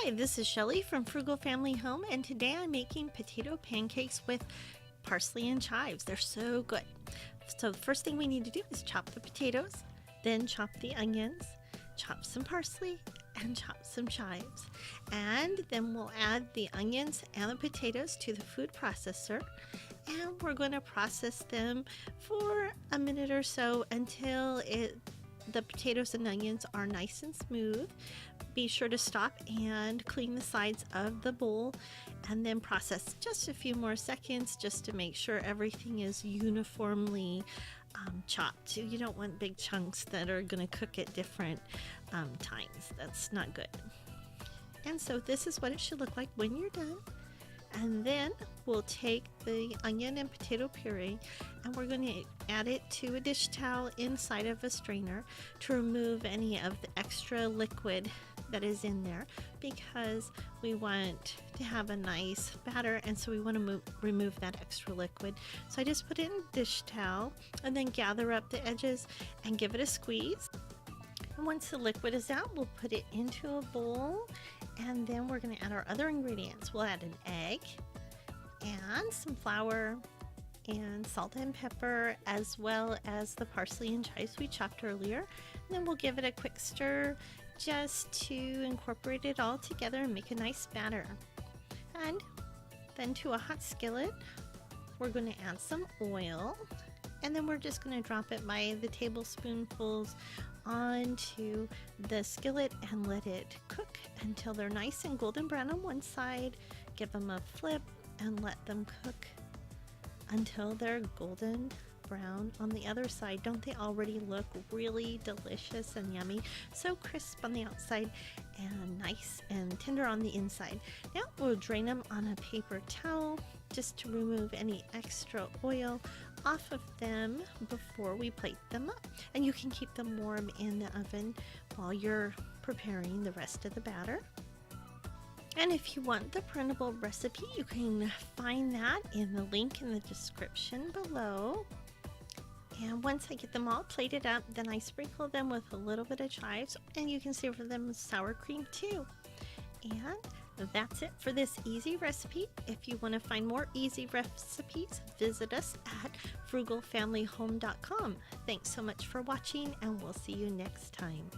Hi, this is Shelly from Frugal Family Home, and today I'm making potato pancakes with parsley and chives. They're so good. So the first thing we need to do is chop the potatoes, then chop the onions, chop some parsley, and chop some chives. And then we'll add the onions and the potatoes to the food processor, and we're going to process them for a minute or so until the potatoes and onions are nice and smooth. Be sure to stop and clean the sides of the bowl and then process just a few more seconds just to make sure everything is uniformly chopped. You don't want big chunks that are going to cook at different times. That's not good. And so this is what it should look like when you're done. And then we'll take the onion and potato puree and we're going to add it to a dish towel inside of a strainer to remove any of the extra liquid that is in there, because we want to have a nice batter, and so we want to remove that extra liquid. So I just put it in a dish towel and then gather up the edges and give it a squeeze. And once the liquid is out, we'll put it into a bowl, and then we're going to add our other ingredients. We'll add an egg and some flour and salt and pepper, as well as the parsley and chives we chopped earlier. And then we'll give it a quick stir just to incorporate it all together and make a nice batter. And then to a hot skillet, we're going to add some oil, and then we're just going to drop it by the tablespoonfuls onto the skillet and let it cook until they're nice and golden brown on one side. Give them a flip and let them cook until they're golden brown on the other side. Don't they already look really delicious and yummy? So crisp on the outside and nice and tender on the inside. Now we'll drain them on a paper towel just to remove any extra oil off of them before we plate them up. And you can keep them warm in the oven while you're preparing the rest of the batter. And if you want the printable recipe, you can find that in the link in the description below. And once I get them all plated up, then I sprinkle them with a little bit of chives, and you can serve them with sour cream too. And that's it for this easy recipe. If you want to find more easy recipes, visit us at frugalfamilyhome.com. Thanks so much for watching, and we'll see you next time.